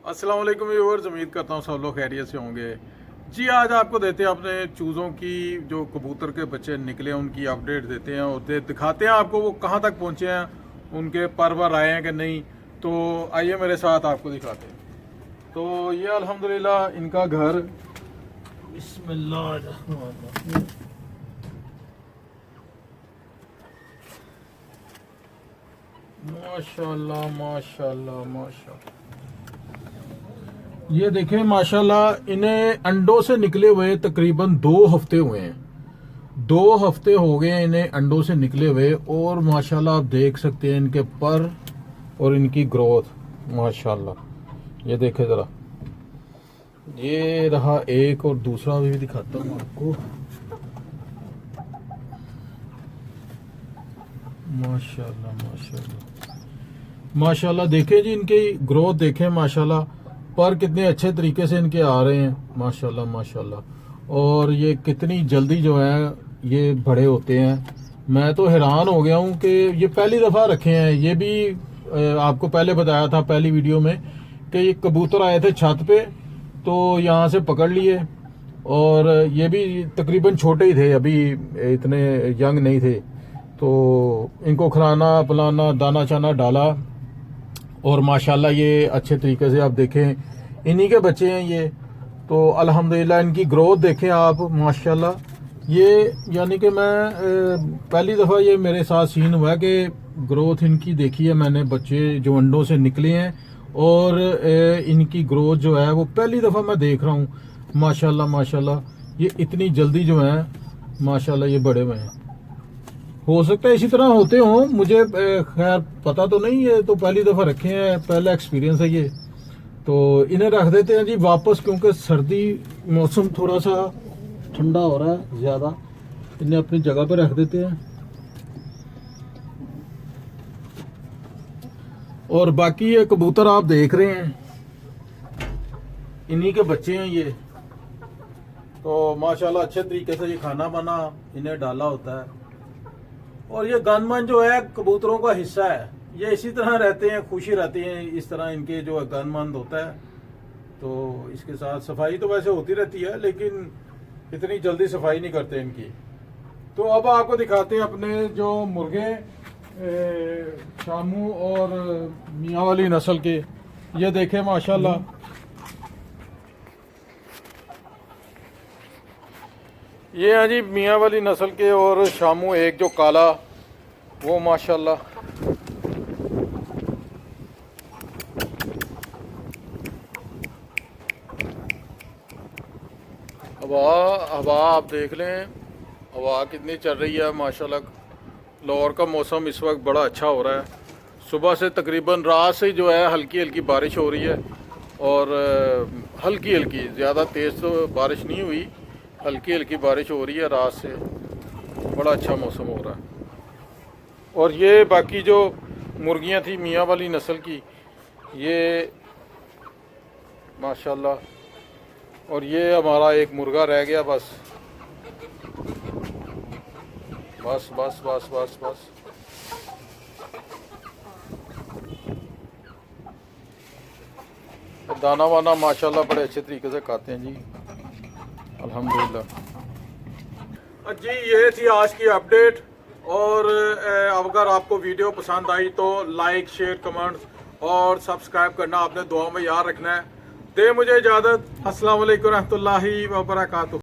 अस्सलाम वालेकुम व्यूअर्स, उम्मीद करता हूँ सब लोग खैरियत से होंगे। जी आज आपको देते हैं अपने चूज़ों की, जो कबूतर के बच्चे निकले हैं उनकी अपडेट देते हैं और दिखाते हैं आपको वो कहाँ तक पहुँचे हैं, उनके परवर आए हैं कि नहीं। तो आइए मेरे साथ आपको दिखाते हैं। तो ये अल्हम्दुलिल्लाह इनका घर, बिस्मिल्लाह, माशाल्लाह माशाल्लाह माशाल्लाह। ये देखें माशाल्लाह, इन्हें अंडों से निकले हुए तकरीबन 2 हफ्ते हुए हैं। 2 हफ्ते हो गए हैं इन्हें अंडों से निकले हुए, और माशाल्लाह आप देख सकते हैं इनके पर और इनकी ग्रोथ माशाल्लाह। ये देखें ज़रा, ये रहा एक, और दूसरा भी दिखाता हूँ आपको। माशाल्लाह माशाल्लाह माशाल्लाह, देखें जी इनकी ग्रोथ देखें माशाल्लाह, पर कितने अच्छे तरीके से इनके आ रहे हैं माशाल्लाह माशाल्लाह। और ये कितनी जल्दी जो है ये बड़े होते हैं। मैं तो हैरान हो गया हूँ कि ये पहली दफ़ा रखे हैं। ये भी आपको पहले बताया था पहली वीडियो में कि ये कबूतर आए थे छत पे, तो यहाँ से पकड़ लिए, और ये भी तकरीबन छोटे ही थे, अभी इतने यंग नहीं थे। तो इनको खिलाना पिलाना दाना चाना डाला, और माशाल्लाह ये अच्छे तरीके से आप देखें इन्हीं के बच्चे हैं ये। तो अल्हम्दुलिल्लाह इनकी ग्रोथ देखें आप माशाल्लाह। ये यानी कि मैं पहली दफ़ा ये मेरे साथ सीन हुआ है कि ग्रोथ इनकी देखी है मैंने, बच्चे जो अंडों से निकले हैं, और इनकी ग्रोथ जो है वो पहली दफ़ा मैं देख रहा हूँ माशाल्लाह माशाल्लाह। ये इतनी जल्दी जो है माशाल्लाह ये बड़े हुए हैं। हो सकता है इसी तरह होते हों, मुझे खैर पता तो नहीं है, तो पहली दफ़ा रखे हैं, पहला एक्सपीरियंस है ये। तो इन्हें रख देते हैं जी वापस, क्योंकि सर्दी मौसम थोड़ा सा ठंडा हो रहा है ज़्यादा। इन्हें अपनी जगह पे रख देते हैं, और बाकी ये कबूतर आप देख रहे हैं इन्हीं के बच्चे हैं ये। तो माशाल्लाह अच्छे तरीके से ये खाना बना इन्हें डाला होता है। और ये गनमन जो है कबूतरों का हिस्सा है, ये इसी तरह रहते हैं, खुशी रहती हैं इस तरह इनके जो गनमंद होता है। तो इसके साथ सफाई तो वैसे होती रहती है, लेकिन इतनी जल्दी सफाई नहीं करते इनकी। तो अब आपको दिखाते हैं अपने जो मुर्गे शामू और मियाँ वाली नस्ल के। ये देखें माशाल्लाह, ये हैं जी मियाँ वाली नस्ल के, और शामू एक जो काला वो माशाल्लाह। हवा आप देख लें, हवा कितनी चल रही है माशाल्लाह। लाहौर का मौसम इस वक्त बड़ा अच्छा हो रहा है। सुबह से तकरीबन रात से जो है हल्की हल्की बारिश हो रही है, और हल्की हल्की, ज़्यादा तेज़ तो बारिश नहीं हुई, हल्की हल्की बारिश हो रही है रात से। बड़ा अच्छा मौसम हो रहा है। और ये बाकी जो मुर्गियां थी मियाँ वाली नस्ल की, ये माशाल्लाह। और ये हमारा एक मुर्गा रह गया, बस बस बस बस बस बस। दाना वाना माशाल्लाह बड़े अच्छे तरीके से खाते हैं जी अल्हम्दुलिल्लाह। जी ये थी आज की अपडेट। और अगर आपको वीडियो पसंद आई तो लाइक शेयर कमेंट्स और सब्सक्राइब करना आपने दुआ में याद रखना है। दे मुझे इजाज़त। अस्सलाम वालेकुम रहमतुल्लाहि व बरकातुहू।